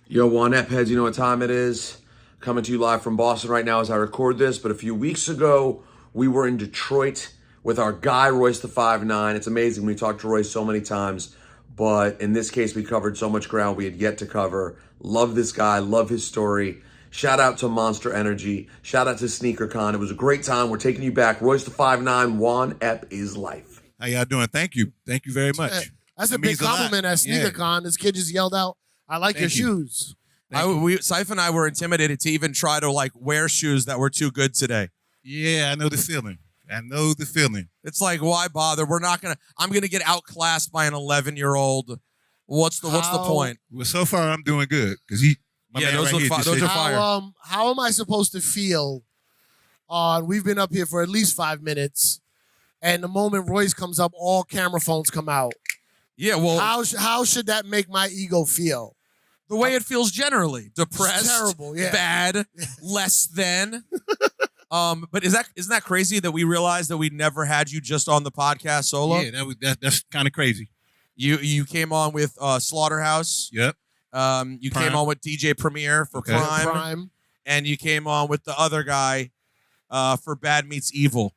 Yo, Juan heads, you know what time it is? Coming to you live from Boston right now as I record this. But a few weeks ago, we were in Detroit with our guy, Royce the 5'9". It's amazing. We talked to Royce so many times. But in this case, we covered so much ground we had yet to cover. Love this guy. Love his story. Shout out to Monster Energy. Shout out to SneakerCon. It was a great time. We're taking you back. Royce the 5'9". Juan Ep is life. How y'all doing? Thank you. Thank you very much. That's a big compliment at SneakerCon. This kid just yelled out, "I like your shoes." Cipha and I were intimidated to even try to wear shoes that were too good today. Yeah, I know the feeling. It's like, why bother? I'm gonna get outclassed by an 11-year-old. What's the point? Well, so far I'm doing good because those are fire. How am I supposed to feel on? We've been up here for at least 5 minutes, and the moment Royce comes up, all camera phones come out. Yeah, well, how should that make my ego feel? The way it feels generally, depressed, terrible, yeah. bad, less than. But isn't that crazy that we realized that we never had you just on the podcast solo? Yeah, that's kind of crazy. You came on with Slaughterhouse. Yep. You came on with DJ Premier for Prime, and you came on with the other guy for Bad Meets Evil.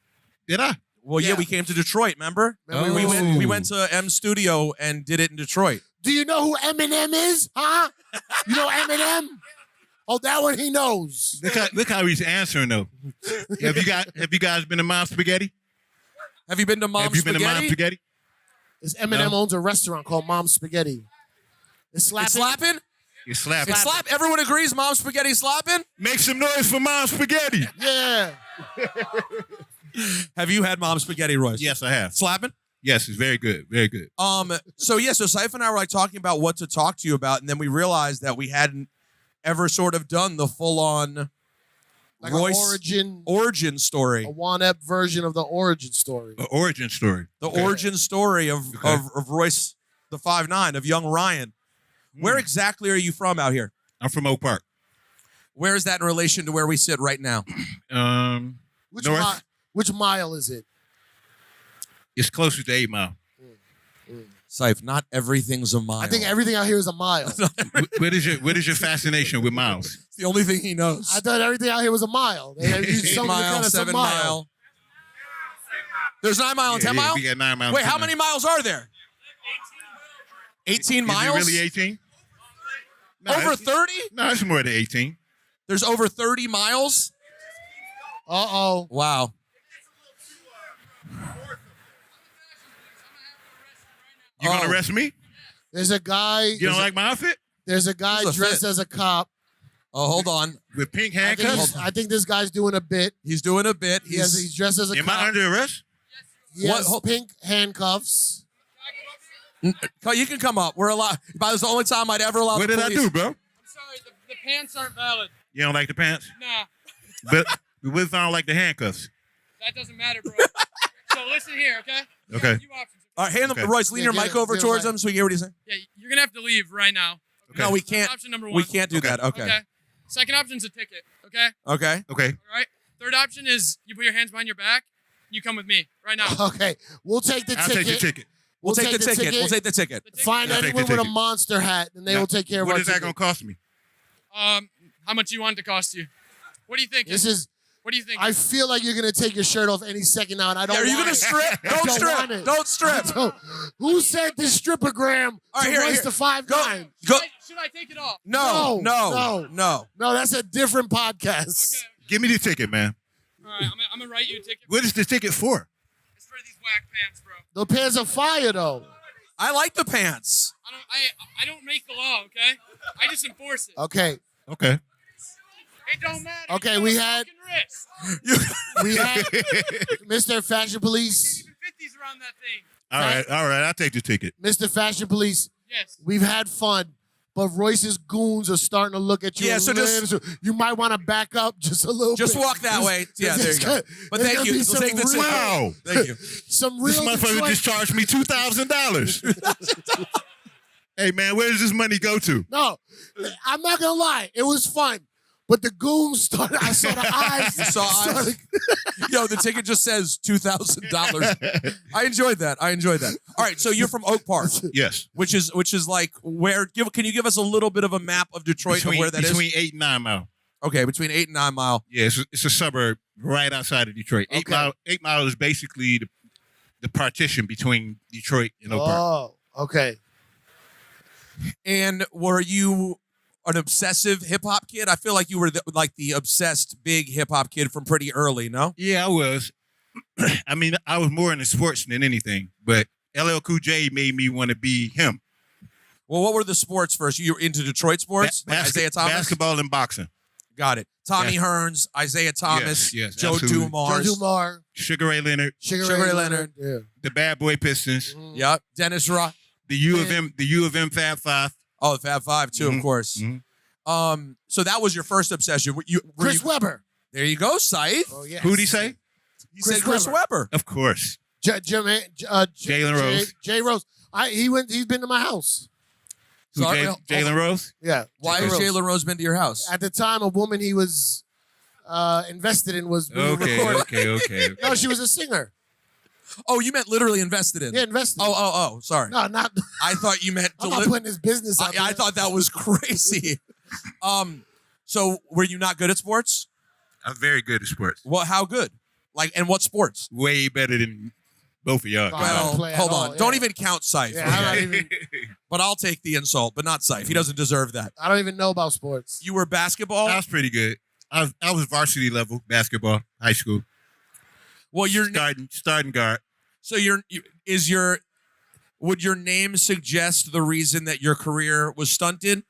Did I? Well, yeah, we came to Detroit. Remember? We went to M Studio and did it in Detroit. Do you know who Eminem is? Huh? You know Eminem? Oh, that one he knows. Look how he's answering though. Have you guys been to Mom's Spaghetti? Have you been to Mom's Spaghetti? Been to Mom's Spaghetti? This Eminem owns a restaurant called Mom's Spaghetti. It's slapping. It's slapping? It's slapping. It's slap. Everyone agrees Mom's Spaghetti slapping? Make some noise for Mom's Spaghetti. Yeah. Have you had Mom's Spaghetti, Royce? Yes, I have. Slapping? Yes, it's very good. Very good. So Cipha and I were talking about what to talk to you about, and then we realized that we hadn't ever sort of done the full-on Royce origin story. A Juan Ep version of the origin story. The origin story. The origin story of Royce the 5'9", of young Ryan. Where exactly are you from out here? I'm from Oak Park. Where is that in relation to where we sit right now? Which mile is it? It's closer to 8 Mile. Siph, not everything's a mile. I think everything out here is a mile. What is your fascination with miles? It's the only thing he knows. I thought everything out here was a mile. 8 mile, 7 mile. There's 9 mile and 10 mile? We got 9 miles. Wait, how many miles are there? 18 miles? Is it really 18? No, over 30? No, it's more than 18. There's over 30 miles? Uh-oh. Wow. You gonna arrest me? There's a guy. You don't like my outfit? There's a guy dressed as a cop. Oh, hold on. With pink handcuffs? I think this guy's doing a bit. He's doing a bit. He's dressed as a cop. Am I under arrest? He has pink handcuffs. You can come up. We're allowed. That's the only time I'd ever allow What the did police. I do, bro? I'm sorry, the pants aren't valid. You don't like the pants? Nah. But what if I don't like the handcuffs? That doesn't matter, bro. So listen here, okay? Okay. Few options. All right, hand him, Royce, lean your mic over towards him so we can hear what he's saying. Yeah, you're going to have to leave right now. Okay. No, we can't. Option number 1. We can't do that. Okay. Second option's a ticket, okay? Okay. Okay. All right. Third option is you put your hands behind your back. You come with me right now. Okay. We'll take the I'll ticket. take the ticket. We'll take the ticket. We'll take the ticket. Find anyone with a monster hat, and they will take care of our What is that ticket. going to cost me? How much do you want it to cost you? What do you think? What do you think? I feel like you're going to take your shirt off any second now, and I don't want it. Are you going to strip? Don't strip. Don't strip. Who sent this strippogram to Royce the 5'9"? Should I take it off? No. No, that's a different podcast. Okay. Give me the ticket, man. All right, I'm going to write you a ticket. What is the ticket for? It's for these whack pants, bro. The pants are fire, though. I like the pants. I don't make the law, okay? I just enforce it. Okay. It don't matter. Okay, we had Mr. Fashion Police. Even 50s around that thing. All right. I'll take the ticket. Mr. Fashion Police. Yes. We've had fun, but Royce's goons are starting to look at you. Yeah, so you might want to back up just a little bit. Just walk that way. Yeah, there you go. But thank you. We'll take the ticket. Wow. Thank you. Some This real motherfucker just charged me $2,000. Hey, man, where does this money go to? No, I'm not going to lie. It was fun. But the goons started. I saw the eyes. You saw eyes. Yo, the ticket just says $2,000. I enjoyed that. All right, so you're from Oak Park. Yes. Which is like where? Can you give us a little bit of a map of Detroit of where that is? Between 8 and 9 Mile. Okay, between 8 and 9 Mile. Yeah, it's a suburb right outside of Detroit. 8 Mile is basically the partition between Detroit and Oak Park. Oh, okay. And were you an obsessive hip hop kid? I feel like you were the obsessed big hip hop kid from pretty early. No? Yeah, I was. I mean, I was more into sports than anything, but LL Cool J made me want to be him. Well, what were the sports first? You were into Detroit sports? Isaiah Thomas? Basketball and boxing. Got it. Tommy Hearns, Isaiah Thomas, yes, Joe absolutely. Dumars. Sugar Ray Leonard. Sugar Ray Leonard. Yeah. The Bad Boy Pistons. Yep. Dennis Rock. The U of M Fab Five. Oh, the Fab Five too, of course. Mm-hmm. So that was your first obsession. Chris Webber. There you go, Scythe. Oh, yes. Who'd he say? He said Chris Webber. Of course. Jalen Rose. Jay Rose. He's been to my house. Sorry, Jalen Rose? Yeah. Why has Jalen Rose been to your house? At the time, a woman he was invested in was recorded. Okay. No, she was a singer. Oh, you meant literally invested in? Yeah, invested. Oh, sorry. No, not. I thought you meant I'm not putting his business out there. I thought that was crazy. So were you not good at sports? I'm very good at sports. Well, how good? Like, and what sports? Way better than both of y'all. I don't play at hold all, on. yeah. Don't even count Scythe. Yeah, I'm not okay? even, But I'll take the insult, but not Scythe. He doesn't deserve that. I don't even know about sports. You were basketball? I was pretty good. I was varsity level basketball, high school. Well, you're starting guard. So would your name suggest the reason that your career was stunted,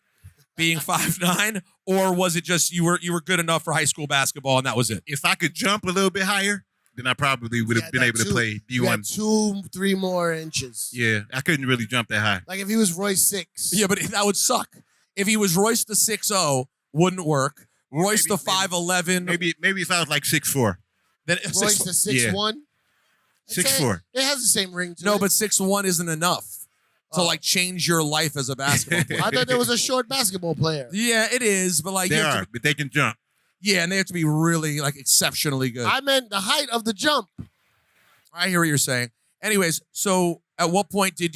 being 5'9", or was it just you were good enough for high school basketball and that was it? If I could jump a little bit higher, then I probably would have been able to play You had D1. 2-3 more inches. Yeah, I couldn't really jump that high. Like if he was Royce 6. Yeah, but that would suck. If he was Royce the 6'0", wouldn't work. Royce the 5'11". Maybe if I was like 6'4". Then Royce the 6'1". 6'4". It has the same ring to it. No, but 6'1" isn't enough to like change your life as a basketball player. I thought there was a short basketball player. Yeah, it is, but like but they can jump. Yeah, and they have to be really like exceptionally good. I meant the height of the jump. I hear what you're saying. Anyways, so at what point did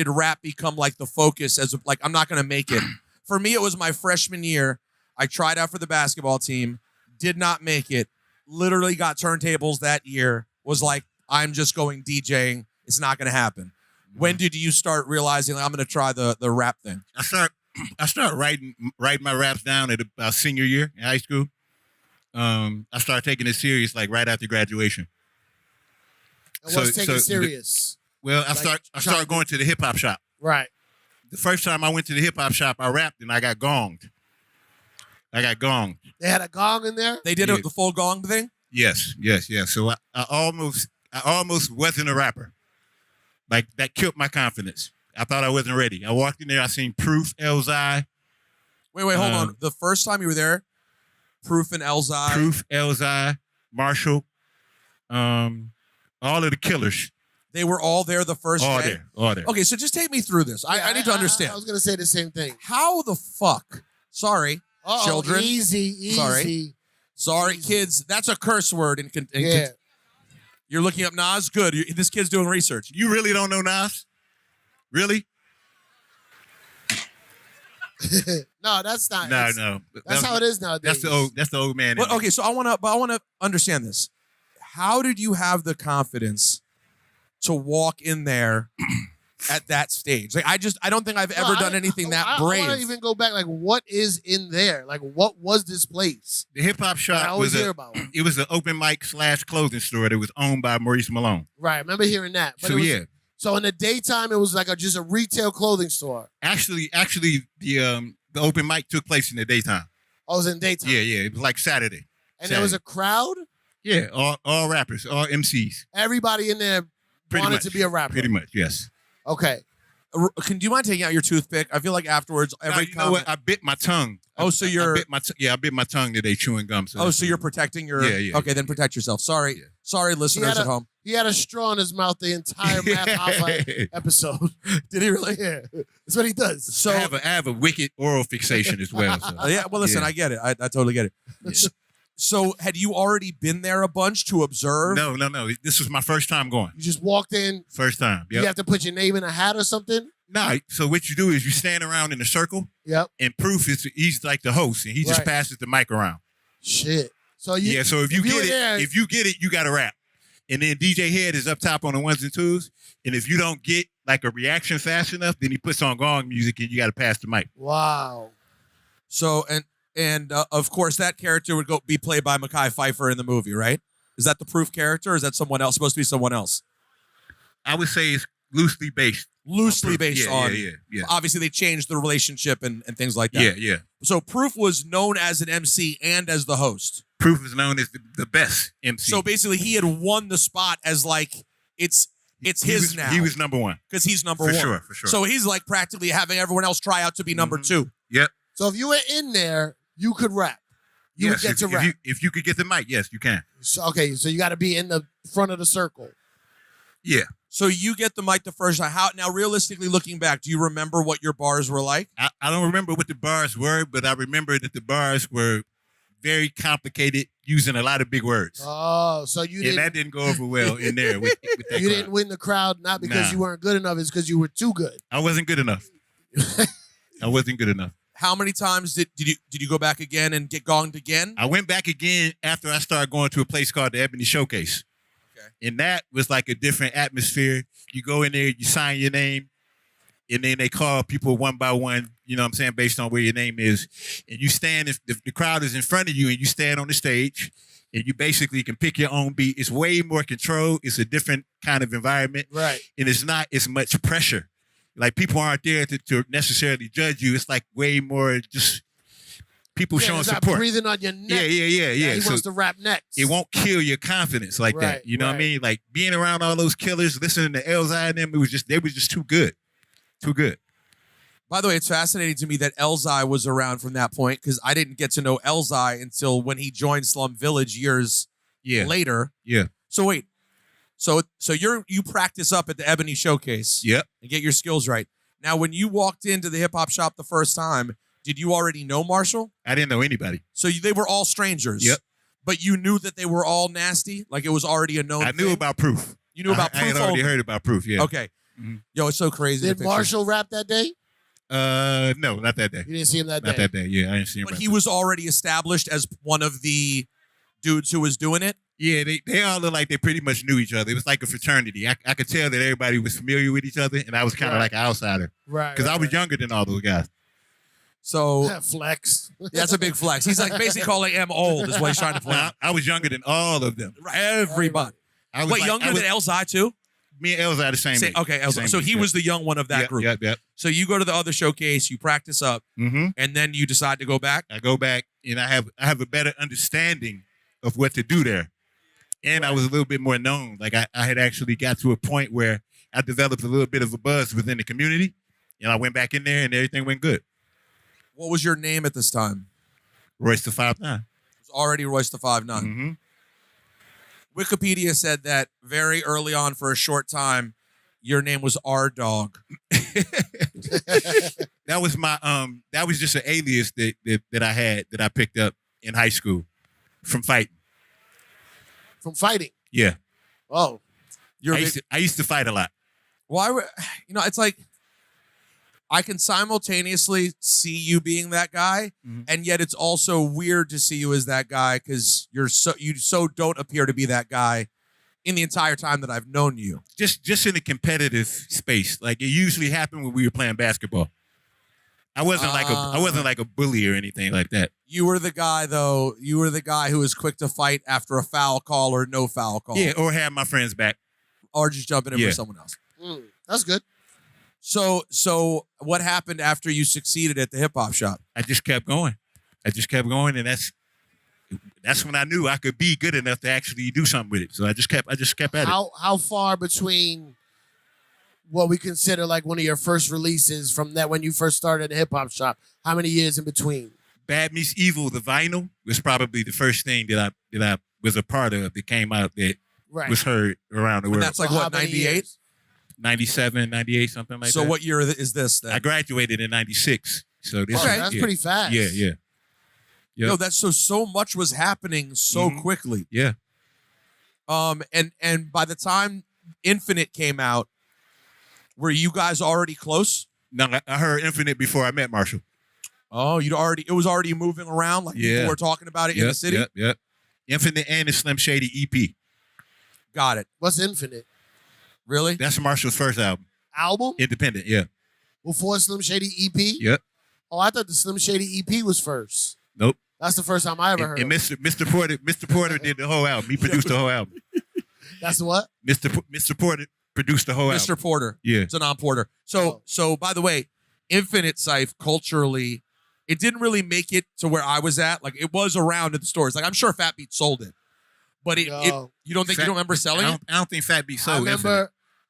rap become like the focus as like I'm not gonna make it? For me, it was my freshman year. I tried out for the basketball team, did not make it. Literally got turntables that year. Was like, I'm just going DJing. It's not gonna happen. When did you start realizing like, I'm gonna try the rap thing? I started writing my raps down at about senior year in high school. I started taking it serious like right after graduation. And what's taking serious? I started going to the hip hop shop. Right. The first time I went to the hip hop shop, I rapped and I got gonged. They had a gong in there? They did the full gong thing? Yes. So I almost wasn't a rapper. Like that killed my confidence. I thought I wasn't ready. I walked in there, I seen Proof, Elzai. Wait, hold on. The first time you were there, Proof and Elzai. Marshall, all of the killers. They were all there the first day? All there. Okay, so just take me through this. I need to understand. I was going to say the same thing. How the fuck? Sorry, children. Easy. Sorry, Easy. Kids. That's a curse word. Yeah. You're looking up Nas? Good. This kid's doing research. You really don't know Nas? Really? No, that's not. No. That's how it is nowadays. That's the old man. But, okay, so I want to understand this. How did you have the confidence to walk in there at that stage? Like I don't think I've ever done anything that brave. I want to even go back. Like, what is in there? Like, what was this place? The hip hop shop I always hear about it. It was an open mic / clothing store that was owned by Maurice Malone. Right, I remember hearing that. But so in the daytime, it was like just a retail clothing store. Actually, the open mic took place in the daytime. Oh, it was in daytime. Yeah. It was like Saturday. And there was a crowd. Yeah, all rappers, all MCs. Everybody in there wanted to be a rapper. Pretty much, yes. Okay. Do you mind taking out your toothpick? I feel like afterwards, you know what? I bit my tongue. Oh, so you're... I bit my tongue today chewing gum. So you're protecting your... Yeah. Okay, then protect yourself. Sorry, listeners at home. He had a straw in his mouth the entire Math Hoffa episode. Did he really? Yeah, that's what he does. So I have a wicked oral fixation as well. So. yeah, well, listen, I get it. I totally get it. Yeah. So had you already been there a bunch to observe? No. This was my first time going. You just walked in. First time. Yep. You have to put your name in a hat or something. No, so what you do is you stand around in a circle. Yep. And Proof he's like the host, and he just Right. passes the mic around. Shit. So you. Yeah. So if you get it, you got to rap. And then DJ Head is up top on the ones and twos. And if you don't get like a reaction fast enough, then he puts on gong music, and you got to pass the mic. Wow. So and of course that character would be played by Mekhi Phifer in the movie, right? Is that the Proof character, or is that someone else? Supposed to be someone else? I would say it's loosely based. Loosely based on. Yeah. Obviously, they changed the relationship and things like that. Yeah. So Proof was known as an MC and as the host. Proof is known as the best MC. So basically, he had won the spot as like it's his now. He was number one. Because he's number For one. sure. So he's like practically having everyone else try out to be number two. Yep. So if you were in there, you could rap. You would get to rap. If you could get the mic, yes, you can. So, okay, so you got to be in the front of the circle. Yeah. So you get the mic the first time. Now, realistically, looking back, do you remember what your bars were like? I don't remember what the bars were, but I remember that the bars were very complicated, using a lot of big words. Oh, so that didn't go over well in there with that you crowd. didn't win the crowd not because you weren't good enough, it's because you were too good. I wasn't good enough. How many times did you go back again and get gonged again? I went back again after I started going to a place called the Ebony Showcase. Okay. And that was like a different atmosphere. You go in there, you sign your name, and then they call people one by one, you know what I'm saying, based on where your name is. And you stand, if the crowd is in front of you, and you stand on the stage, and you basically can pick your own beat. It's way more controlled. It's a different kind of environment. Right. And it's not as much pressure. Like, people aren't there to necessarily judge you. It's like way more just people showing not support. Breathing on your neck. Yeah. He wants to rap next. It won't kill your confidence like that. You know what I mean? Like, being around all those killers, listening to Elzai and them, they were just too good. Too good. By the way, it's fascinating to me that Elzai was around from that point, because I didn't get to know Elzai until when he joined Slum Village years later. Yeah. So wait. So you practice up at the Ebony Showcase. Yep. And get your skills right. Now, when you walked into the hip hop shop the first time, did you already know Marshall? I didn't know anybody. So they were all strangers. Yep. But you knew that they were all nasty? Like, it was already a known I knew about Proof. You knew about I Proof? had already heard about Proof, yeah. Okay. Mm-hmm. Yo, it's so crazy. Did Marshall rap that day? No, not that day. You didn't see him that day? Not that day, yeah. I didn't see him. But he was already established as one of the dudes who was doing it? Yeah, they all look like they pretty much knew each other. It was like a fraternity. I could tell that everybody was familiar with each other, and I was kind of like an outsider. Right. Because I was younger than all those guys. So flex. That's a big flex. He's like basically calling him old is what he's trying to play. I was younger than all of them. Everybody. Wait, younger than Elzai too? Me and Elzai the same age. Okay, Elzai. So he was the young one of that group. Yep. So you go to the other showcase, you practice up, and then you decide to go back? I go back, and I have a better understanding of what to do there. And I was a little bit more known. Like, I had actually got to a point where I developed a little bit of a buzz within the community, and I went back in there, and everything went good. What was your name at this time? Royce the 5'9". It was already Royce the 5'9". Wikipedia said that very early on, for a short time, your name was R-Dog. That was my that was just an alias that I had, that I picked up in high school from fighting. From fighting? Yeah. Oh. I used to fight a lot. Why? It's like, I can simultaneously see you being that guy, and yet it's also weird to see you as that guy, because you so don't appear to be that guy in the entire time that I've known you. Just in a competitive space. Like, it usually happened when we were playing basketball. I wasn't like a bully or anything like that. You were the guy, though. You were the guy who was quick to fight after a foul call or no foul call. Yeah, or have my friends back. Or just jumping in for someone else. That's good. So what happened after you succeeded at the hip hop shop? I just kept going. And that's when I knew I could be good enough to actually do something with it. So I just kept at it. How far between what we consider like one of your first releases from that when you first started at the hip hop shop? How many years in between? Bad Meets Evil, the vinyl, was probably the first thing that I was a part of that came out that Right. was heard around the And world. that's like So how what, many 98? years? 97, 98, something like So that. what year is this then? I graduated in 96. So this Okay. is, That's yeah. pretty fast. Yeah, yeah. Yep. No, that's so much was happening so Mhm. quickly. Yeah. And by the time Infinite came out, were you guys already close? No, I heard Infinite before I met Marshall. Oh, it was already moving around, like Yeah. people were talking about it in the city. Yep. Infinite and the Slim Shady EP. Got it. What's Infinite? Really? That's Marshall's first album. Album? Independent, yeah. Before Slim Shady EP? Yep. Oh, I thought the Slim Shady EP was first. Nope. That's the first time I ever heard And of Mr. Porter did the whole album. He produced the whole album. it. That's what? Mr. Porter produced the whole album. Mr. Porter. Yeah. It's a non-Porter. So by the way, Infinite Cipha culturally, it didn't really make it to where I was at. Like it was around at the stores. Like I'm sure Fat Beat sold it, but No. you don't remember selling it? I don't think Fat Beat sold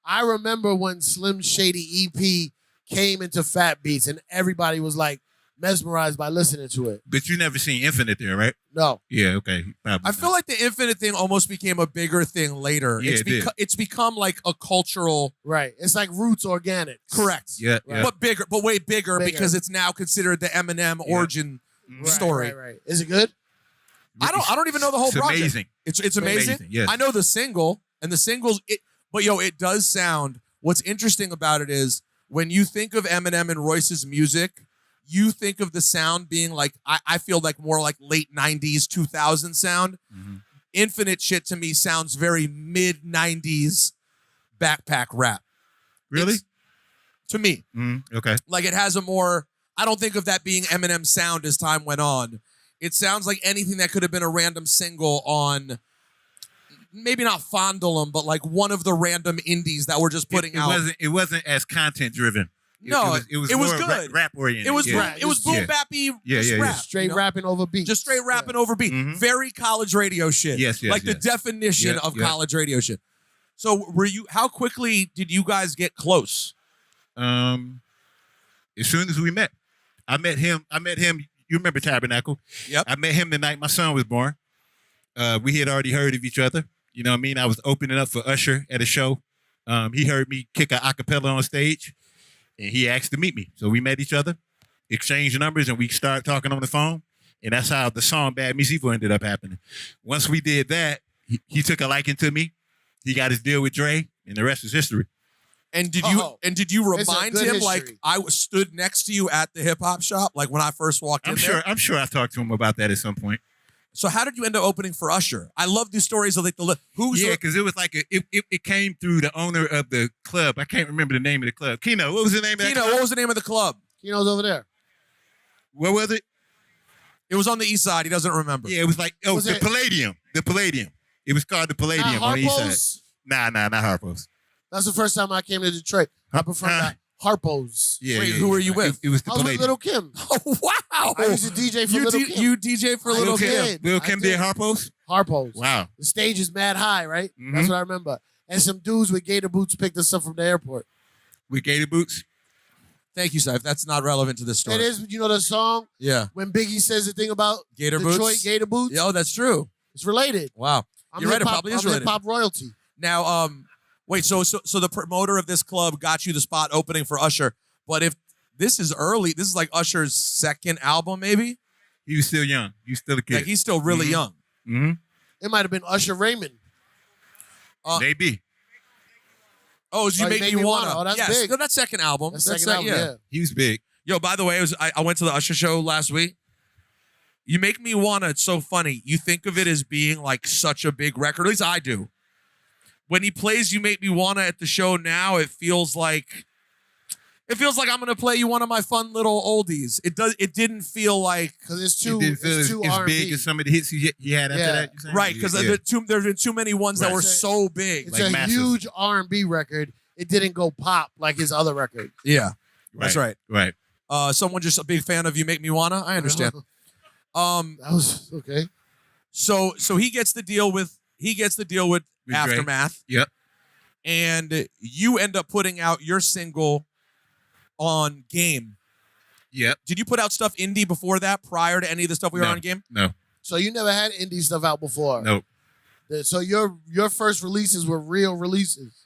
I remember when Slim Shady EP came into Fat Beats and everybody was like mesmerized by listening to it. But you never seen Infinite there, right? No. Yeah, okay. I feel like the Infinite thing almost became a bigger thing later. Yeah, it did. It's become like a cultural. Right. It's like Roots Organics. Correct. Yeah, Right. yeah. But bigger, but way bigger, Bigger. because it's now considered the Eminem origin Right, story. Right. Is it good? I don't even know the whole It's project. amazing. It's amazing. Amazing, yes. I know the single and the singles. But it does sound. What's interesting about it is when you think of Eminem and Royce's music, you think of the sound being like I feel like more like late '90s, 2000 sound. Mm-hmm. Infinite shit to me sounds very mid '90s backpack rap. Really? To me, Okay. like it has a more. I don't think of that being Eminem's sound as time went on. It sounds like anything that could have been a random single on, maybe not Fondle 'em, but like one of the random indies that were just putting out. It wasn't as content driven. No, it was it was more good. rap oriented. It was yeah. it was boom bappy just rap, Straight you know? rapping over beats. Just straight rapping over beat. Mhm. Very college radio shit. Yes, like the yes. definition Yeah, of yeah. college radio shit. So how quickly did you guys get close? As soon as we met, I met him. You remember Tabernacle? Yep. I met him the night my son was born. We had already heard of each other. You know what I mean? I was opening up for Usher at a show. He heard me kick a acapella on stage, and he asked to meet me. So we met each other, exchanged numbers, and we started talking on the phone. And that's how the song Bad Me Cipha ended up happening. Once we did that, he took a liking to me. He got his deal with Dre, and the rest is history. And did It's you a remind good him like history. I stood next to you at the hip hop shop like when I first walked in there? I'm sure I talked to him about that at some point. So how did you end up opening for Usher? I love these stories of like Yeah, because it was like it came through the owner of the club. I can't remember the name of the club. Keno, what was the name of that Keno, club? what was the name of the club? Keno's over there. What was it? It was on the east side. He doesn't remember. Yeah, it was like Was the it- Palladium. The Palladium. It was called the Palladium on the east side. Harpo's? Nah, not Harpo's. That's the first time I came to Detroit. I prefer that. Harpo's. Yeah. Wait, yeah, who yeah. were you with? It was the I was with Palladium. Little Kim. Oh wow! I used to DJ for you Little Kim. You DJ for I Little did. Kim. Lil I Kim did. did Harpo's? Harpo's. Wow. The stage is mad high, right? Mhm. That's what I remember. And some dudes with gator boots picked us up from the airport. With gator boots? Thank you, Saif. That's not relevant to this story. It is, you know the song Yeah. when Biggie says the thing about Gator Detroit boots. gator boots? Yeah, oh, that's true. It's related. Wow. I'm You're right. It hip-hop- probably is I'm related. hip-hop royalty. Now, wait. So the promoter of this club got you the spot opening for Usher. But if this is early, this is like Usher's second album, maybe. He was still young. He was still a kid. Like he's still really Mhm. young. Mm-hmm. It might have been Usher Raymond. Maybe. Oh, so you Oh, make me wanna. Oh, that's yes, big. no, that's second album. That's That's second that- album, yeah. He was big. Yo, by the way, I went to the Usher show last week. You make me wanna. It's so funny. You think of it as being like such a big record. At least I do. When he plays "You Make Me Wanna" at the show now, it feels like I'm gonna play you one of my fun little oldies. It didn't feel like Because it's It too, didn't feel it's as too big R&B. as some of the hits he had after Yeah. that. you saying? right because Yeah. there's been too many ones that Right. were It's a- so big. It's like a massive. huge R&B record. It didn't go pop like his other record. Yeah, that's right. Right. Someone just a big fan of "You Make Me Wanna." I understand. That was okay. So he gets the deal with With Dre. Aftermath. Yep. And you end up putting out your single on Game. Yep. Did you put out stuff indie before that, prior to any of the stuff we were No. on Game? No. So you never had indie stuff out before. No. So your first releases were real releases.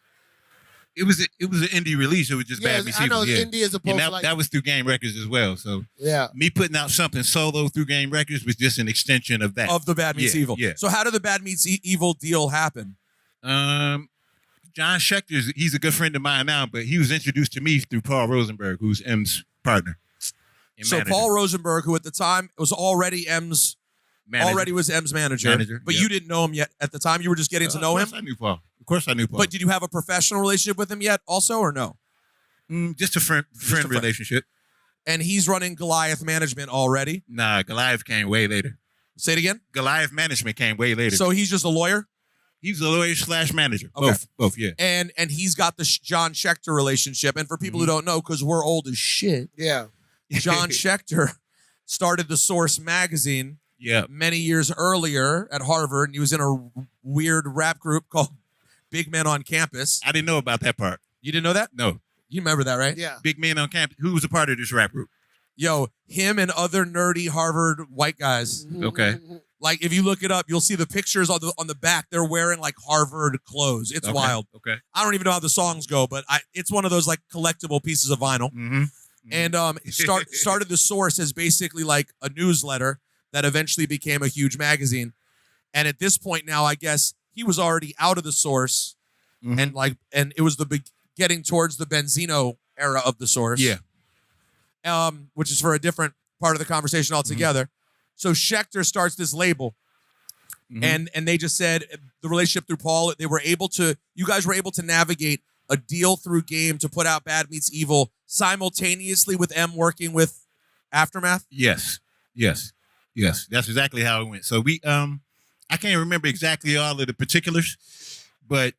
It was an indie release. It was just Bad Meets I know Evil. it's indie as opposed to that was through Game Records as well. So yeah, me putting out something solo through Game Records was just an extension of that. Of the Bad Meets Evil. Yeah. So how did the Bad Meets Evil deal happen? John Schechter, he's a good friend of mine now, but he was introduced to me through Paul Rosenberg, who's M's partner. So manager. Paul Rosenberg, who at the time was already M's manager. But you didn't know him yet at the time. You were just getting to know him. Of course I knew Paul. Of course I knew Paul. But did you have a professional relationship with him yet also or no? Just a friend relationship. And he's running Goliath Management already? Nah, Goliath came way later. Say it again? Goliath Management came way later. So he's just a lawyer? He's a lawyer / manager. Okay. Both, yeah. And he's got the John Schechter relationship. And for people who don't know, because we're old as shit, yeah, John Schechter started the Source magazine many years earlier at Harvard, and he was in a weird rap group called Big Men on Campus. I didn't know about that part. You didn't know that? No. You remember that, right? Yeah. Big Men on Campus. Who was a part of this rap group? Yo, him and other nerdy Harvard white guys. Okay. Like, if you look it up, you'll see the pictures on the back. They're wearing, like, Harvard clothes. It's wild. Okay. I don't even know how the songs go, but it's one of those, like, collectible pieces of vinyl. Mm-hmm. And started the Source as basically, like, a newsletter that eventually became a huge magazine. And at this point now, I guess, he was already out of the Source. Mm-hmm. And it was getting towards the Benzino era of the Source. Yeah. Which is for a different part of the conversation altogether. So Schechter starts this label, and they just said the relationship through Paul, you guys were able to navigate a deal through Game to put out Bad Meets Evil simultaneously with M working with Aftermath? Yes. That's exactly how it went. So I can't remember exactly all of the particulars, but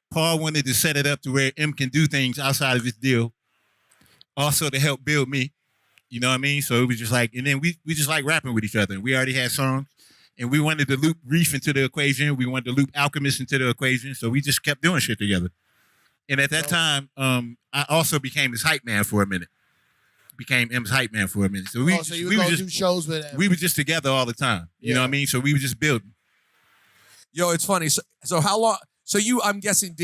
Paul wanted to set it up to where M can do things outside of his deal, also to help build me. You know what I mean? So it was just like, and then we just like rapping with each other. We already had songs, and we wanted to loop Reef into the equation. We wanted to loop Alchemist into the equation. So we just kept doing shit together. And at that time, I also became his hype man for a minute. Became M's hype man for a minute. So we were just do shows with him. We were just together all the time. You know what I mean? So we were just building. Yo, it's funny. So how long? So you, I'm guessing,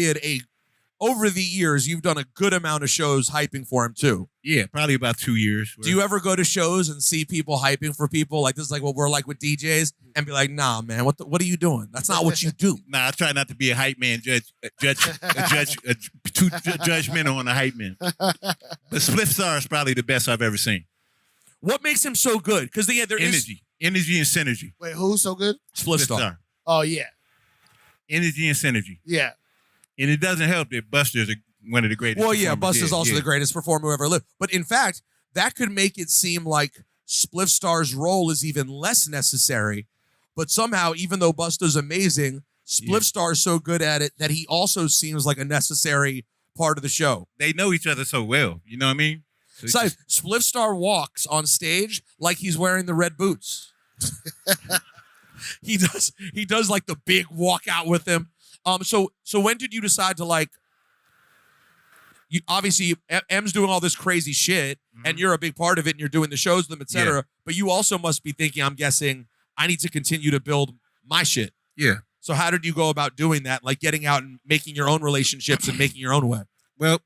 over the years, you've done a good amount of shows hyping for him too. Yeah, probably about 2 years. Do you ever go to shows and see people hyping for people like this is like what we're like with DJs and be like, nah, man, what are you doing? That's not what you do. Nah, I try not to be a hype man, too judgmental on the hype man. But Spliff Star is probably the best I've ever seen. What makes him so good? Because there is energy and synergy. Wait, who's so good? Spliff Star. Oh yeah, energy and synergy. Yeah. And it doesn't help that Buster's one of the greatest. Well, yeah, Buster's also the greatest performer who ever lived. But in fact, that could make it seem like Spliff Star's role is even less necessary. But somehow, even though Buster's amazing, Spliff Star is so good at it that he also seems like a necessary part of the show. They know each other so well. You know what I mean? So Spliff Star walks on stage like he's wearing the red boots. He does like the big walkout with him. So when did you decide to like? You obviously M's doing all this crazy shit, and you're a big part of it, and you're doing the shows with them, etc. Yeah. But you also must be thinking, I'm guessing, I need to continue to build my shit. Yeah. So how did you go about doing that? Like getting out and making your own relationships and making your own way. Well,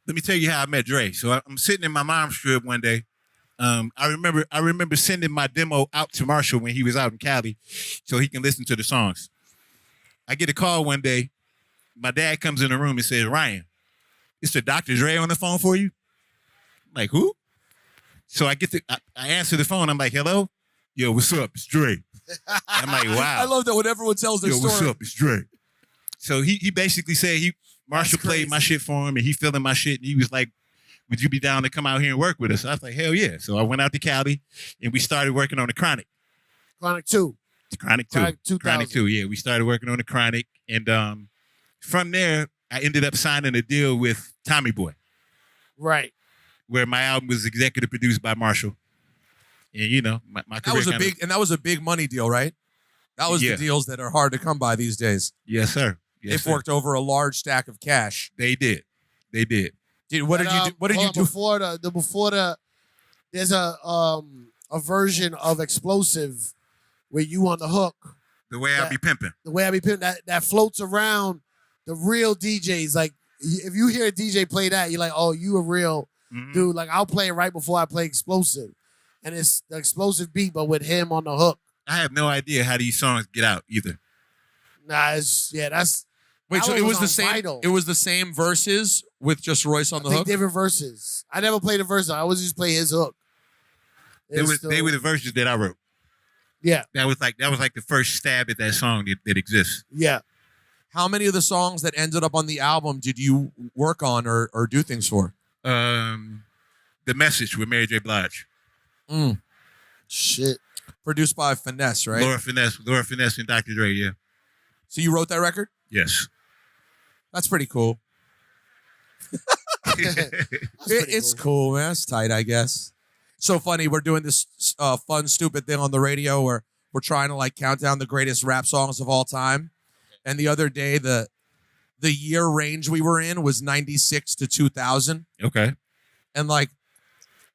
let me tell you how I met Dre. So I'm sitting in my mom's crib one day. I remember sending my demo out to Marshall when he was out in Cali, so he can listen to the songs. I get a call one day. My dad comes in the room and says, "Ryan, it's the Dr. Dre on the phone for you." I'm like, who? So I answer the phone. I'm like, hello? Yo, what's up? It's Dre. I'm like, wow. I love that when everyone tells their story. What's up? It's Dre. So he basically said Marshall played my shit for him, and he feeling my shit, and he was like, would you be down to come out here and work with us? I was like, hell yeah. So I went out to Cali, and we started working on the Chronic. Chronic 2. Chronic 2, yeah. We started working on the Chronic, and from there, I ended up signing a deal with Tommy Boy. Right. Where my album was executive produced by Marshall. And, you know, my career that was a big money deal, right? That was the deals that are hard to come by these days. Yes, sir. They forked over a large stack of cash. They did. Dude, what did you do? What did you do? Before there's a version of Explosive where you on the hook. The way I be pimping. The way I be pimping, that floats around the real DJs. Like, if you hear a DJ play that, you're like, oh, you a real dude. Like, I'll play it right before I play Explosive. And it's the Explosive beat, but with him on the hook. I have no idea how these songs get out either. Nah, that's... Wait, so that it was the same. Vital. It was the same verses with just Royce on the hook. Different verses. I never played a verse. I always just play his hook. They were the verses that I wrote. Yeah. That was like the first stab at that song that exists. Yeah. How many of the songs that ended up on the album did you work on or do things for? The Message with Mary J. Blige. Shit. Produced by Finesse, right? Laura Finesse and Dr. Dre, yeah. So you wrote that record? Yes. That's pretty cool. It's cool, man. It's tight, I guess. So funny. We're doing this fun, stupid thing on the radio where we're trying to like count down the greatest rap songs of all time. And the other day, the year range we were in was 96 to 2000. Okay. And like,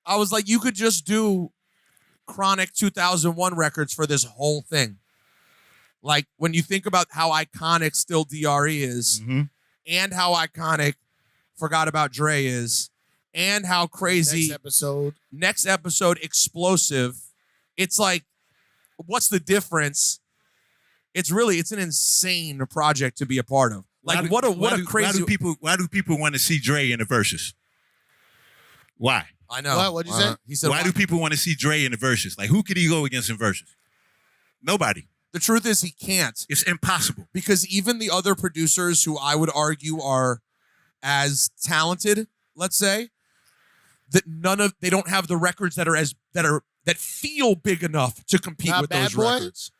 I was like, you could just do Chronic 2001 records for this whole thing. Like, when you think about how iconic Still DRE is, and how iconic Forgot About Dre is, and how crazy next episode Explosive, it's like, what's the difference? It's an insane project to be a part of. Like, what a crazy... Why do people want to see Dre in the verses? Why? I know. What'd you say? He said, why do people want to see Dre in the verses? Like, who could he go against in verses? Nobody. The truth is he can't. It's impossible. Because even the other producers who I would argue are as talented, let's say, that they don't have the records that feel big enough to compete with Bad those Boy? records.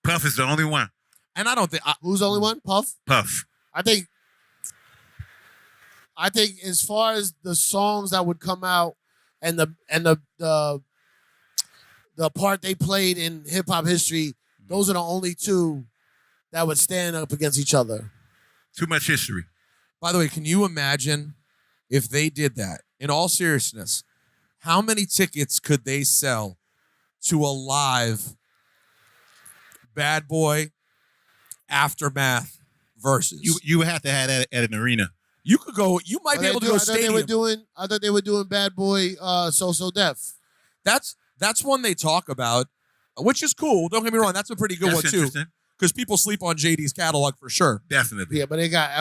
Puff is the only one. And I don't think who's the only one? Puff? Puff. I think as far as the songs that would come out and the part they played in hip hop history, those are the only two that would stand up against each other. Too much history. By the way, can you imagine if they did that? In all seriousness, how many tickets could they sell to a live Bad Boy Aftermath versus? You would have to have that at an arena. You could go. You might be able to go stadium. I thought they were doing Bad Boy So Def. That's one they talk about, which is cool. Don't get me wrong. That's a pretty good one too. Because people sleep on JD's catalog for sure. Definitely. Yeah, but they got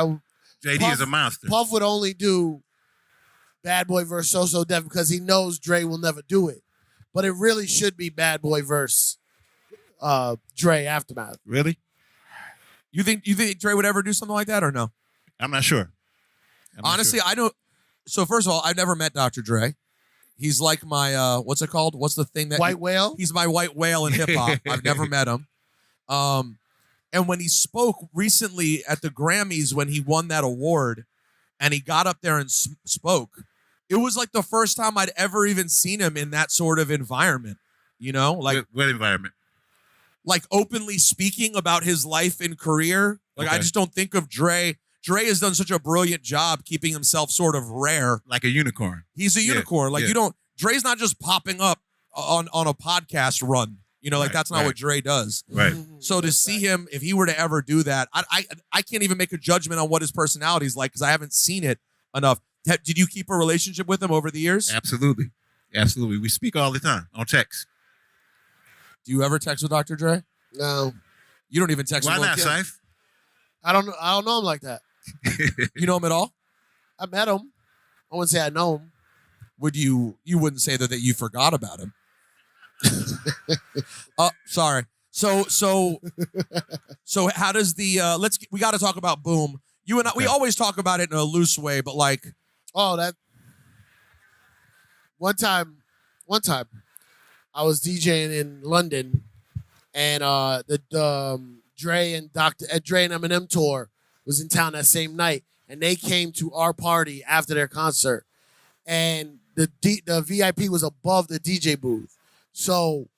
JD Puff, is a monster. Puff would only do Bad Boy versus So Def because he knows Dre will never do it. But it really should be Bad Boy versus Dre Aftermath. Really? You think Dre would ever do something like that or no? I'm not sure. Honestly, I don't. So first of all, I've never met Dr. Dre. He's like my what's it called? What's the thing that white whale? He's my white whale in hip hop. I've never met him. And when he spoke recently at the Grammys, when he won that award, and he got up there and spoke, it was like the first time I'd ever even seen him in that sort of environment. You know, like what environment? Like openly speaking about his life and career. Like I just don't think of Dre. Dre has done such a brilliant job keeping himself sort of rare. Like a unicorn. He's a unicorn. Like Dre's not just popping up on a podcast run. You know, like that's not what Dre does. Right. So to see him, if he were to ever do that, I can't even make a judgment on what his personality is like because I haven't seen it enough. Did you keep a relationship with him over the years? Absolutely. Absolutely. We speak all the time on text. Do you ever text with Dr. Dre? No. You don't even text with him? Why not, Cipha? I don't know him like that. You know him at all? I met him. I wouldn't say I know him. You wouldn't say that you forgot about him. Sorry. So how does the we got to talk about Boom. You and I, we always talk about it in a loose way, but like, that one time I was DJing in London, and the Dre and Eminem tour was in town that same night, and they came to our party after their concert, and the VIP was above the DJ booth, so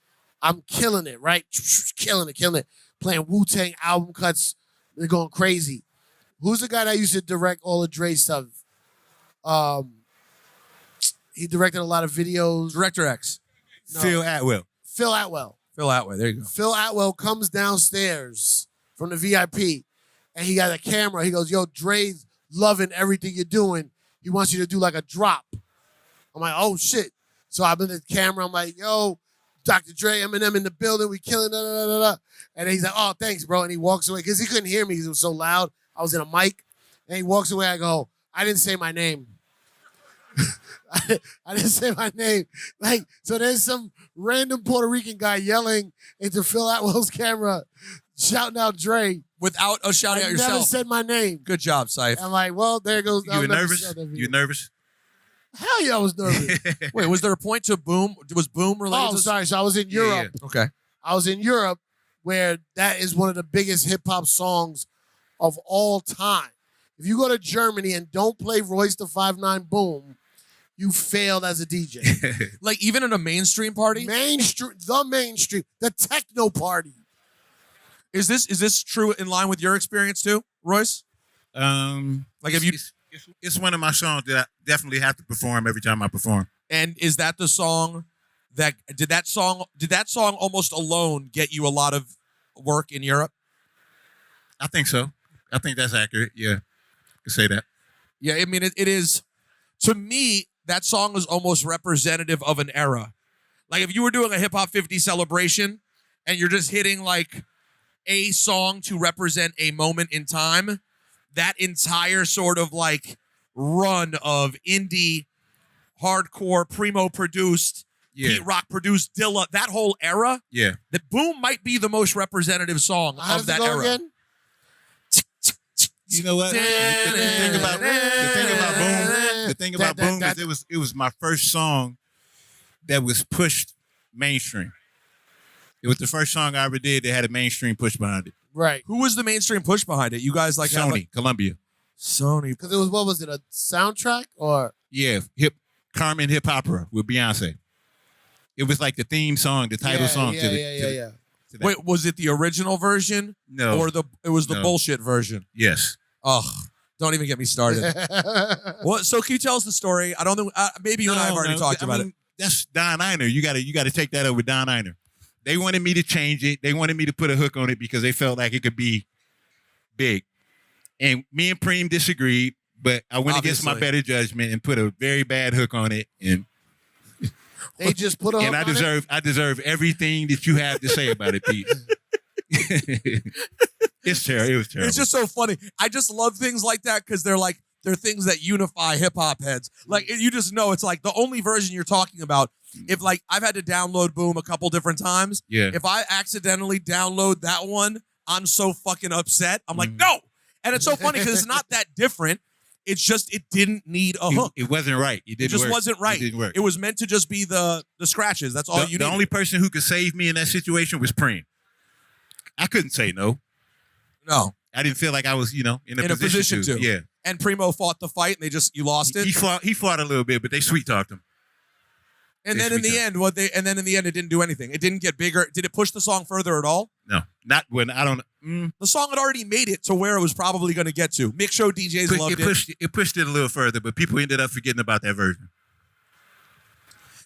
I'm killing it, right? Killing it, playing Wu-Tang album cuts. They're going crazy. Who's the guy that used to direct all the Dre stuff? He directed a lot of videos. Director X. No. Phil Atwell. Phil Atwell, there you go. Phil Atwell comes downstairs from the VIP, and he got a camera. He goes, yo, Dre's loving everything you're doing. He wants you to do like a drop. I'm like, oh, shit. So I'm in the camera. I'm like, yo, Dr. Dre, Eminem in the building. We killing, da, da, da, da. And he's like, oh, thanks, bro. And he walks away because he couldn't hear me because it was so loud. I was in a mic. And he walks away. I go, I didn't say my name. I didn't say my name. Like, so there's some random Puerto Rican guy yelling into Phil Atwell's camera, shouting out Dre. Without a shouting out yourself. Never said my name. Good job, Cipha. I'm like, well, there goes. You were nervous? You nervous? Hell yeah, I was nervous. Wait, was there a point to Boom? Was Boom related? Oh, sorry. So I was in Europe. Yeah. Okay. I was in Europe, where that is one of the biggest hip hop songs of all time. If you go to Germany and don't play Royce the 5'9" Boom, you failed as a DJ. Like even in a mainstream party? Mainstream, the techno party. Is this true in line with your experience too, Royce? Like if you, it's one of my songs that I definitely have to perform every time I perform. And is that the song that did that song almost alone get you a lot of work in Europe? I think so. I think that's accurate. Yeah, I can say that. Yeah, I mean it is. To me, that song is almost representative of an era. Like if you were doing a hip hop 50 celebration and you're just hitting like a song to represent a moment in time, that entire sort of like run of indie, hardcore, Primo produced, Pete Rock produced, Dilla, that whole era, the Boom might be the most representative song How of does that it go era. again? You know what? The thing about Boom is it was my first song that was pushed mainstream. It was the first song I ever did that had a mainstream push behind it. Right. Who was the mainstream push behind it? You guys like Sony, Columbia. Sony. Because it was, what was it, a soundtrack or? Yeah, Carmen Hip Opera with Beyonce. It was like the theme song, the title song to the. Wait, was it the original version? No. Or it was the bullshit version? Yes. Ugh. Don't even get me started. What? So can you tell us the story? I don't know. Maybe you and I have already talked about it. That's Don Einer. You got to take that up with Don Einer. They wanted me to change it. They wanted me to put a hook on it because they felt like it could be big. And me and Preem disagreed, but I went against my better judgment and put a very bad hook on it. And they just put a hook on it? I deserve everything that you have to say about it, Pete. It's terrible. It was terrible. It's just so funny. I just love things like that because they're things that unify hip hop heads. Like you just know it's like the only version you're talking about. If like I've had to download Boom a couple different times. Yeah. If I accidentally download that one, I'm so fucking upset. I'm like, no. And it's so funny because it's not that different. It's just it didn't need a hook. It wasn't right. It just wasn't right. It didn't work. It was meant to just be the scratches. That's all you need. The only person who could save me in that situation was Preem. I couldn't say no. No. I didn't feel like I was, in a position to. Yeah. And Primo fought the fight, and you lost it. He fought a little bit, but they sweet talked him. And then in the end, it didn't do anything. It didn't get bigger. Did it push the song further at all? No, not when I don't. The song had already made it to where it was probably going to get to. Mix show DJs loved it. It pushed it a little further, but people ended up forgetting about that version.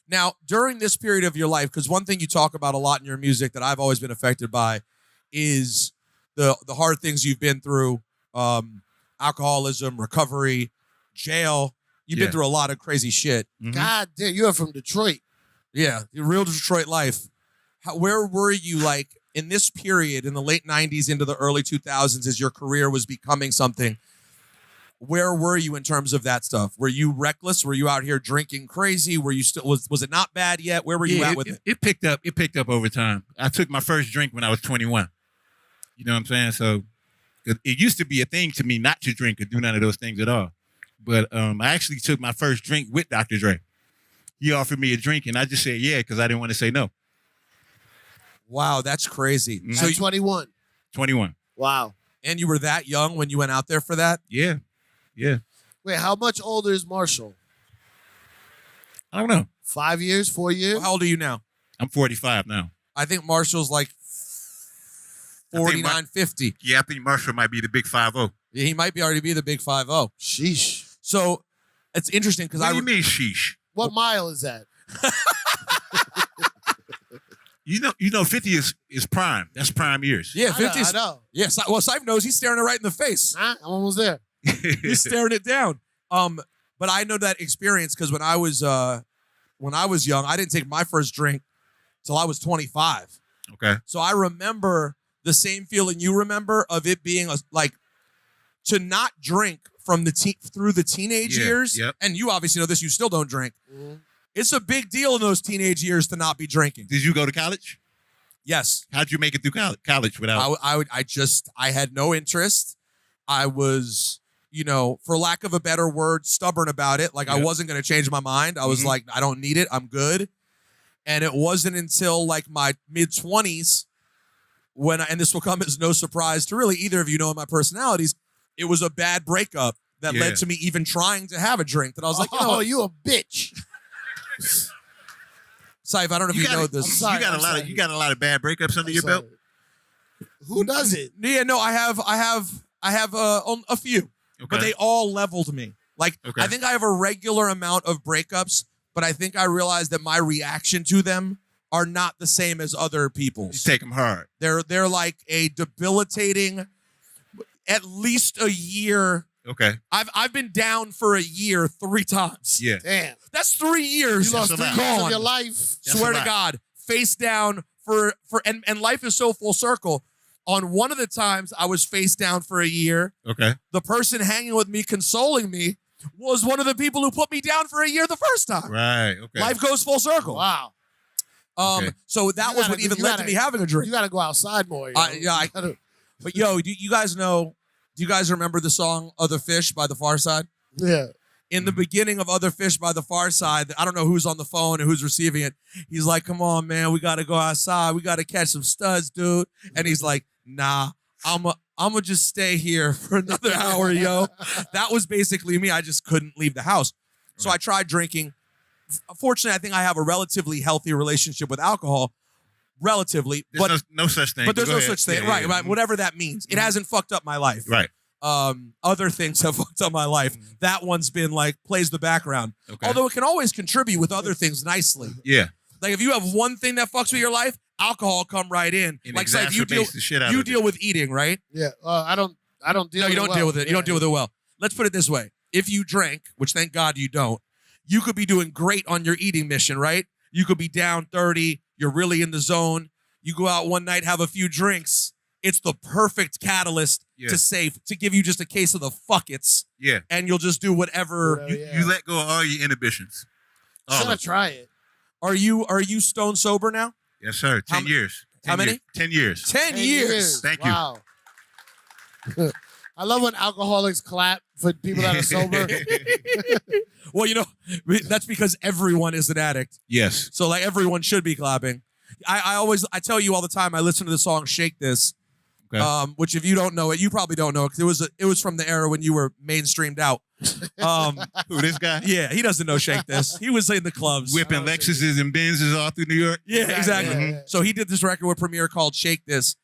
Now, during this period of your life, because one thing you talk about a lot in your music that I've always been affected by is the hard things you've been through, alcoholism, recovery, jail. You've been through a lot of crazy shit. Mm-hmm. God damn, you're from Detroit. Yeah, the real Detroit life. Where were you like in this period in the late 90s into the early 2000s as your career was becoming something? Where were you in terms of that stuff? Were you reckless? Were you out here drinking crazy? Were you still was it not bad yet? Where were you at with it? It picked up. It picked up over time. I took my first drink when I was 21. You know what I'm saying? So it used to be a thing to me not to drink or do none of those things at all. But I actually took my first drink with Dr. Dre. He offered me a drink, and I just said yeah because I didn't want to say no. Wow, that's crazy. So you're 21. 21. Wow. And you were that young when you went out there for that? Yeah. Yeah. Wait, how much older is Marshall? I don't know. 5 years, 4 years? Well, how old are you now? I'm 45 now. I think Marshall's like 49, 50. Yeah, I think Marshall might be the big 5-0. Yeah, he might already be the big 5-0. Sheesh. So it's interesting because What do you mean sheesh? What mile is that? You know, 50 is prime. That's prime years. Yeah, I 50. know. Yeah, well, Cipha knows he's staring it right in the face. Huh? I'm almost there. He's staring it down. But I know that experience because when I was young, I didn't take my first drink till I was 25. Okay. So I remember the same feeling you remember of it being like to not drink from through the teenage years. Yep. And you obviously know this. You still don't drink. Mm-hmm. It's a big deal in those teenage years to not be drinking. Did you go to college? Yes. How'd you make it through college without? I had no interest. I was, for lack of a better word, stubborn about it. Like I wasn't going to change my mind. I was like, I don't need it. I'm good. And it wasn't until like my mid 20s and this will come as no surprise to really either of you know my personalities. It was a bad breakup that led to me even trying to have a drink that I was like, you a bitch. Cipha, I don't know if you know this. Sorry, you got a lot of bad breakups under your belt. Who does it? Yeah, no, I have a few, but they all leveled me. Like I think I have a regular amount of breakups, but I think I realized that my reaction to them are not the same as other people's. You take them hard. They're like a debilitating, at least a year. Okay. I've been down for a year 3 times. Yeah. Damn. That's 3 years. You lost 3 years of your life. Swear to God. Face down and life is so full circle. On one of the times I was face down for a year. Okay. The person hanging with me, consoling me, was one of the people who put me down for a year the first time. Right. Okay. Life goes full circle. Wow. So that was what even led to me having a drink. You got to go outside more. But yo, do you guys know? Do you guys remember the song "Other Fish" by The Far Side? Yeah. In the beginning of "Other Fish" by The Far Side, I don't know who's on the phone and who's receiving it. He's like, "Come on, man, we got to go outside. We got to catch some studs, dude." And he's like, "Nah, I'ma just stay here for another hour, yo." That was basically me. I just couldn't leave the house. So I tried drinking. Fortunately, I think I have a relatively healthy relationship with alcohol. Relatively, there's no such thing. But there's no such thing, right? Whatever that means. It hasn't fucked up my life. Right. Other things have fucked up my life. That one's been like plays the background. Okay. Although it can always contribute with other things nicely. Yeah. Like if you have one thing that fucks with your life, alcohol come right in. It like exacerbates the shit out of you it. deal with eating, right? Yeah. I don't deal. No, you with don't it deal well. with it. You don't deal with it well. Let's put it this way: if you drank, which thank God you don't, you could be doing great on your eating mission, right? You could be down 30. You're really in the zone. You go out one night, have a few drinks. It's the perfect catalyst to give you just a case of the fuckets. Yeah. And you'll just do whatever. You let go of all your inhibitions. Gotta try it. Are you stone sober now? Yes, sir. 10 years. How many? 10 years. 10 years. Thank you. Wow. I love when alcoholics clap for people that are sober. Well, that's because everyone is an addict. Yes. So like everyone should be clapping. I tell you all the time, I listen to the song Shake This. Okay. Which if you don't know it, you probably don't know it because it was from the era when you were mainstreamed out. Who, this guy? Yeah, he doesn't know Shake This. He was in the clubs. Whipping Lexuses and Benzes all through New York. Yeah, exactly. Yeah. So he did this record with Premier called Shake This,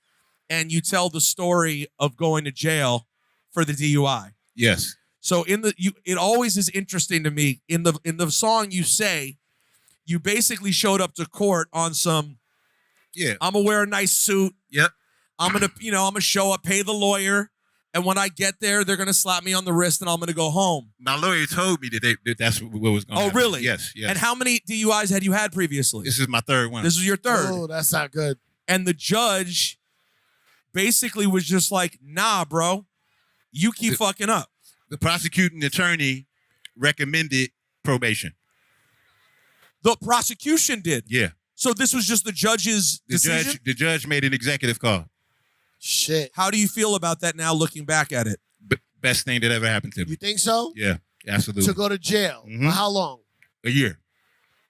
and you tell the story of going to jail for the DUI. Yes. So it always is interesting to me. In the song you say, you basically showed up to court on some, I'm gonna wear a nice suit. Yep. I'm gonna show up, pay the lawyer, and when I get there, they're gonna slap me on the wrist and I'm gonna go home. My lawyer told me that that's what was going to happen. Oh, really? Yes, yes. And how many DUIs had you had previously? This is my 3rd one. This is your 3rd. Oh, that's not good. And the judge basically was just like, nah, bro, you keep fucking up. The prosecuting attorney recommended probation. The prosecution did. Yeah. So this was just the judge's decision? The judge made an executive call. Shit. How do you feel about that now looking back at it? Best thing that ever happened to me. You think so? Yeah, absolutely. To go to jail. For how long? A year.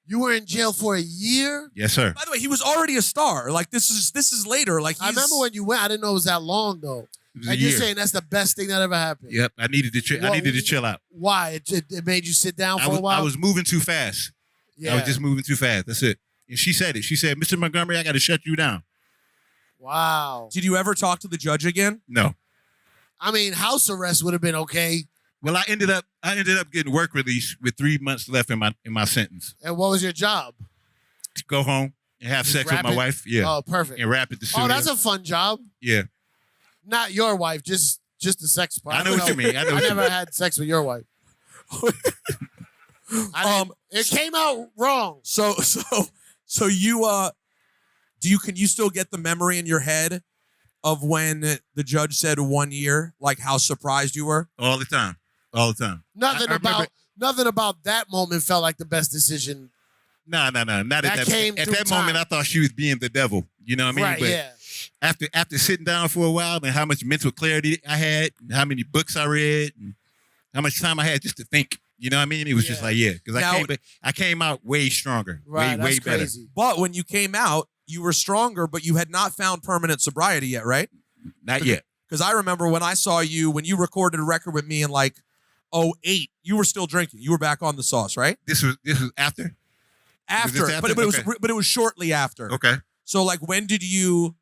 You were in jail for a year? Yes, sir. By the way, he was already a star. Like this is later. Like I remember when you went. I didn't know it was that long though. And you're saying that's the best thing that ever happened. Yep. I needed to chill out. Why? It made you sit down for a while? I was moving too fast. Yeah. I was just moving too fast. That's it. And she said it. She said, "Mr. Montgomery, I got to shut you down." Wow. Did you ever talk to the judge again? No. I mean, house arrest would have been okay. Well, I ended up getting work release with 3 months left in my sentence. And what was your job? To go home, And have Just sex with rap my it? wife. Yeah. Oh, perfect. And rap at the studio. Oh, that's a fun job. Yeah. Not your wife, just the sex part. I know what you mean. I know what you never mean. had sex with your wife. It came out wrong. So you can you still get the memory in your head of when the judge said 1 year, like how surprised you were? All the time. All the time. Nothing I remember- about that moment felt like the best decision. No. Not at that came At through that time. moment, I thought she was being the devil. You know what I mean? Right, But yeah. after sitting down for a while and how much mental clarity I had, and how many books I read, and how much time I had just to think. You know what I mean? It was just like, because I came out way stronger, Right, way that's better. crazy. But when you came out, you were stronger, but you had not found permanent sobriety yet, right? Not yet. Because I remember when I saw you, when you recorded a record with me in like 2008, you were still drinking. You were back on the sauce, right? This was after? After, Was this after? but it was shortly after. Okay. So like, when did you?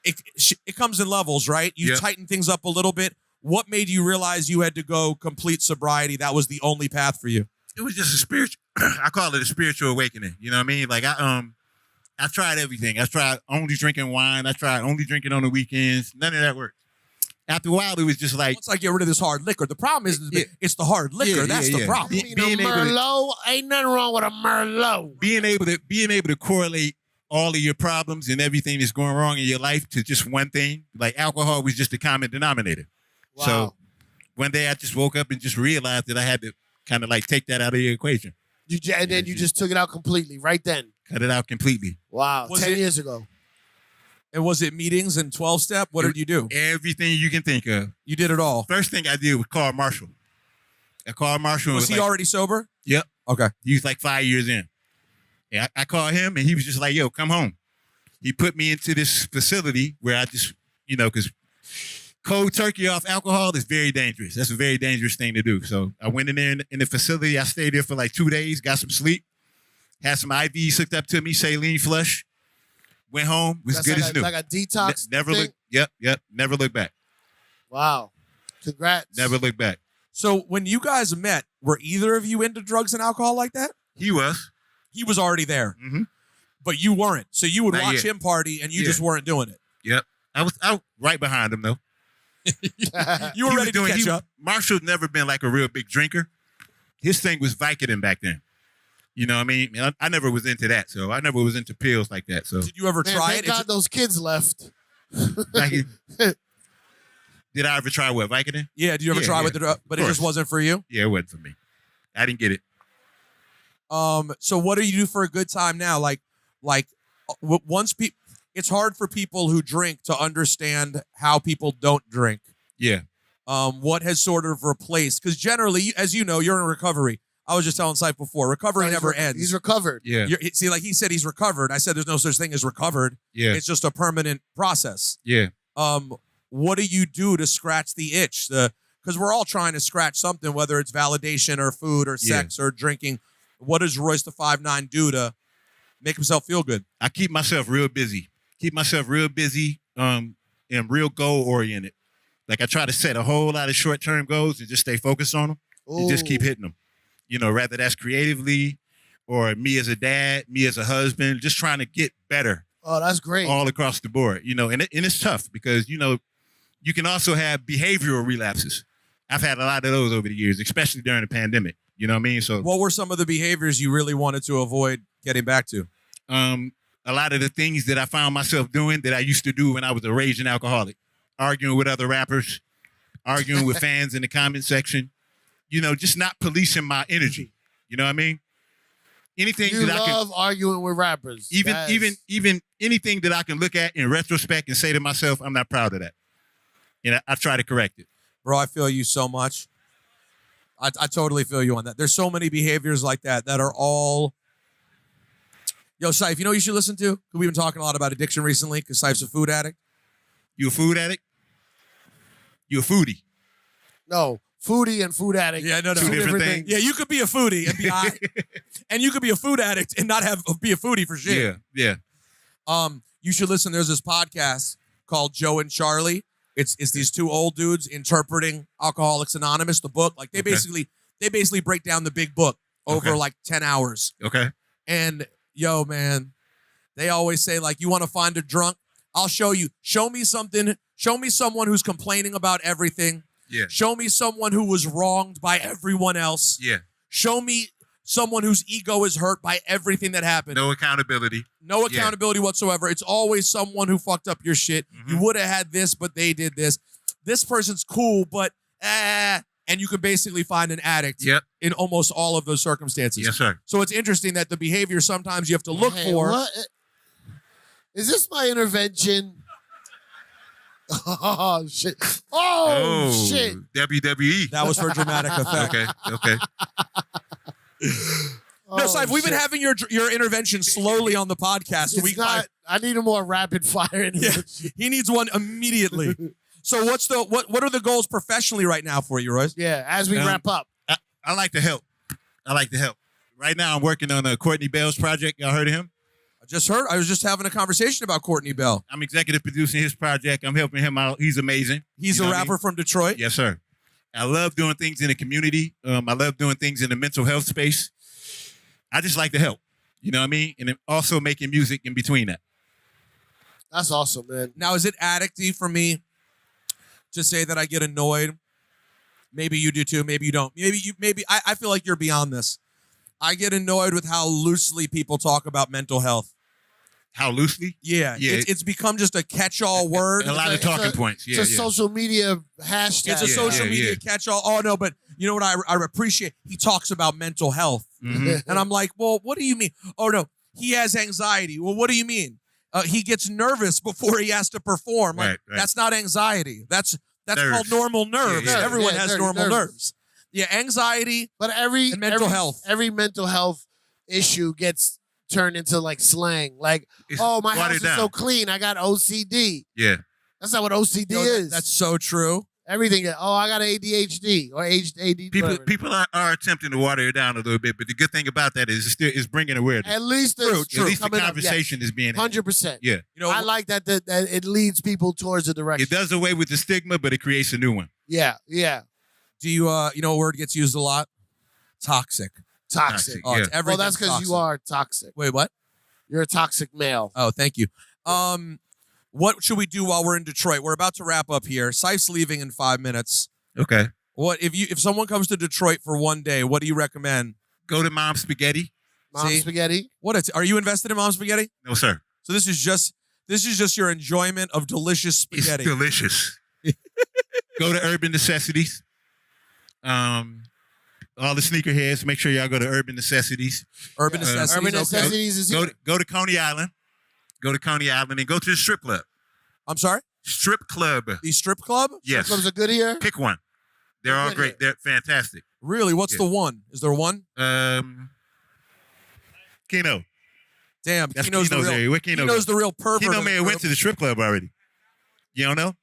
It comes in levels, right? You Yep. tighten things up a little bit. What made you realize you had to go complete sobriety? That was the only path for you. It was just a spiritual. I call it a spiritual awakening. You know what I mean? Like I tried everything. I tried only drinking wine. I tried only drinking on the weekends. None of that worked. After a while, it was just like, Once I get rid of this hard liquor, the problem is it's the hard liquor. Yeah, That's yeah, the yeah. problem. You mean a Merlot? Ain't nothing wrong with a Merlot. being able to correlate all of your problems and everything that's going wrong in your life to just one thing. Like alcohol was just a common denominator. Wow. So one day I just woke up and just realized that I had to kind of like take that out of the equation. And then you just took it out completely right then. Cut it out completely. Wow. Was 10 it- years ago. And was it meetings and 12-step? What did you do? Everything you can think of. You did it all. First thing I did was call Marshall. I called Marshall. Was he like, already sober? Yep. Okay. He was like 5 years in. And I called him and he was just like, yo, come home. He put me into this facility where I just, because cold turkey off alcohol is very dangerous. That's a very dangerous thing to do. So I went in there in the facility. I stayed there for like 2 days, got some sleep, had some IVs hooked up to me, saline flush. Went home, was That's good like as new. Like a detox Never thing? look. Yep. Never look back. Wow. Congrats. Never look back. So when you guys met, were either of you into drugs and alcohol like that? He was. He was already there, Mm-hmm. but you weren't. So you would Not watch yet. him party and you Yeah. just weren't doing it. Yep. I was right behind him though. You were ready to catch up. Marshall's never been like a real big drinker. His thing was Vicodin back then. You know what I mean? I never was into that, so I never was into pills like that. So Did you ever Man, try thank it? God those kids left. did I ever try what Vicodin? Yeah, did you ever Yeah, try yeah. with the drug? But it just course. wasn't for you? Yeah, it wasn't for me. I didn't get it. So what do you do for a good time now? Once people, it's hard for people who drink to understand how people don't drink. Yeah. What has sort of replaced? Because generally, as you know, you're in recovery. I was just telling Sypha before, recovery never ends. He's recovered. Yeah. See, like he said, he's recovered. I said there's no such thing as recovered. Yeah. It's just a permanent process. Yeah. What do you do to scratch the itch? Because we're all trying to scratch something, whether it's validation or food or sex or drinking. What does Royce the 5'9" do to make himself feel good? I keep myself real busy. And real goal oriented. Like I try to set a whole lot of short term goals and just stay focused on them and just keep hitting them. Rather that's creatively or me as a dad, me as a husband, just trying to get better. Oh, that's great. All across the board, and it's tough because, you can also have behavioral relapses. I've had a lot of those over the years, especially during the pandemic. You know what I mean? So what were some of the behaviors you really wanted to avoid getting back to? a lot of the things that I found myself doing that I used to do when I was a raging alcoholic, arguing with other rappers, arguing with fans in the comment section, just not policing my energy. You know what I mean? Anything You that I can love arguing with rappers. even anything that I can look at in retrospect and say to myself, I'm not proud of that. And I try to correct it. Bro, I feel you so much. I totally feel you on that. There's so many behaviors like that are all... Yo, Cipha, you know what you should listen to? We've been talking a lot about addiction recently because Cipha's a food addict. You a food addict? You a foodie? No, foodie and food addict. Yeah, no. Two different things. Yeah, you could be a foodie and be and you could be a food addict and not be a foodie for shit. Yeah. You should listen. There's this podcast called Joe and Charlie. It's these two old dudes interpreting Alcoholics Anonymous, the book. Like they basically break down the big book over like 10 hours. Okay. And yo, man, They always say, like, you want to find a drunk? I'll show you. Show me something. Show me someone who's complaining about everything. Yeah. Show me someone who was wronged by everyone else. Yeah. Show me someone whose ego is hurt by everything that happened. No accountability. No accountability whatsoever. It's always someone who fucked up your shit. Mm-hmm. You would have had this, but they did this. This person's cool, but and you can basically find an addict in almost all of those circumstances. Yes, sir. So it's interesting that the behavior sometimes you have to look for. What? Is this my intervention? Oh, shit. Oh, shit. WWE. That was for dramatic effect. Okay. No, Cipha, we've been having your intervention slowly on the podcast. It's not, I need a more rapid fire intervention. Yeah, he needs one immediately. So what are the goals professionally right now for you, Royce? Yeah, as we wrap up. I like to help. Right now I'm working on a Courtney Bell's project. Y'all heard of him? I was just having a conversation about Courtney Bell. I'm executive producing his project. I'm helping him out. He's amazing. He's a rapper from Detroit? Yes, sir. I love doing things in the community. I love doing things in the mental health space. I just like to help. You know what I mean? And then also making music in between that. That's awesome, man. Now, is it addicty for me to say that I get annoyed? Maybe you do too. Maybe you don't. I feel like you're beyond this. I get annoyed with how loosely people talk about mental health. How loosely? Yeah. It's become just a catch-all word. A lot of talking points. Yeah, it's a social media hashtag. It's a social media catch-all. Oh, no, but you know what I appreciate? He talks about mental health. Mm-hmm. And I'm like, well, what do you mean? Oh, no, he has anxiety. Well, what do you mean? He gets nervous before he has to perform. Like, Right. That's not anxiety. That's Nerves. called normal nerves. Yeah. Everyone has normal nerves. Yeah, anxiety But and mental health. Every mental health issue gets turned into like slang. Like, It's oh, my house watered is down. so clean. I got OCD. Yeah. That's not what OCD Yo, is. That's so true. Everything. Oh, I got ADHD or ADD. People are attempting to water it down a little bit, but the good thing about that is it's bringing awareness. At least At least the conversation is being had. 100%. Yeah. You know, I like that it leads people towards a direction. It does away with the stigma, but it creates a new one. Yeah. do you you know a word gets used a lot? Toxic. Toxic. Oh, it's Yeah. everything's Well, that's because toxic. you are toxic. Wait, what? You're a toxic male. Oh, thank you. What should we do while we're in Detroit? We're about to wrap up here. Sife's leaving in 5 minutes. Okay. What if someone comes to Detroit for one day? What do you recommend? Go to Mom's Spaghetti. Mom See? spaghetti. Are you invested in Mom's Spaghetti? No, sir. So this is just your enjoyment of delicious spaghetti. It's delicious. Go to Urban Necessities. All the sneakerheads, make sure y'all go to Urban Necessities. Urban Necessities. Urban okay. Necessities is here. Go to Coney Island. Go to Coney Island and go to the strip club. I'm sorry? Strip club. The strip club? Yes. Clubs are good here. Pick one. They're all good great. here. They're fantastic. Really? What's the one? Is there one? Keno. Damn, That's Keno's the Keno's area. real. Where Keno Keno's go? the real pervert. Keno of may the have went group. to the strip club already. You don't know?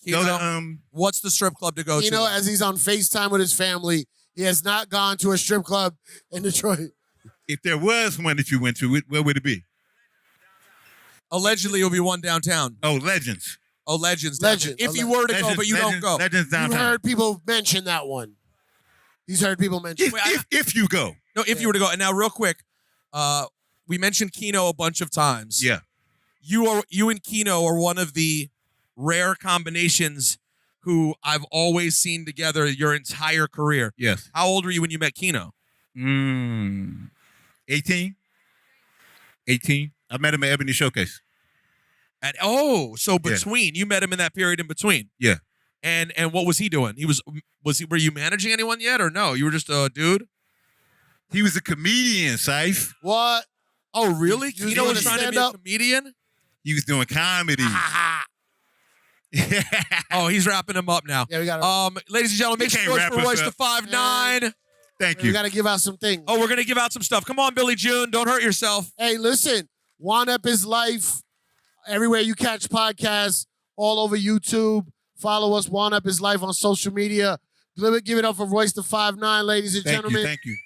Keno, Go to what's the strip club to go You know, to? as he's on FaceTime with his family, he has not gone to a strip club in Detroit. if there was one that you went to, where would it be? Allegedly, it'll be one downtown. Oh, Legends. Oh, Legends. Legends. If you were to go, but you don't go. Legends You downtown. heard people mention that one. He's heard people mention. If you go. No, if you were to go. And now, real quick, we mentioned Keno a bunch of times. Yeah. You and Keno are one of the rare combinations who I've always seen together your entire career. Yes. How old were you when you met Keno? 18. 18. I met him at Ebony Showcase. Between you met him in that period in between. Yeah. And what was he doing? Were you managing anyone yet or no? You were just a dude? He was a comedian, Siph. What? Oh, really? You was Keno doing was a trying to be a stand-up? comedian? He was doing comedy. Oh, he's wrapping him up now. Yeah, we got to. Ladies and gentlemen, make He some can't noise for wrap us Royce up. the 5'9". Thank We you. got to give out some things. Oh, we're going to give out some stuff. Come on, Billy June. Don't hurt yourself. Hey, listen. Juan Up His Life. Everywhere you catch podcasts, all over YouTube. Follow us, Juan Up His Life on social media. Give it up for Royce the 5'9", ladies and Thank gentlemen. you. Thank you.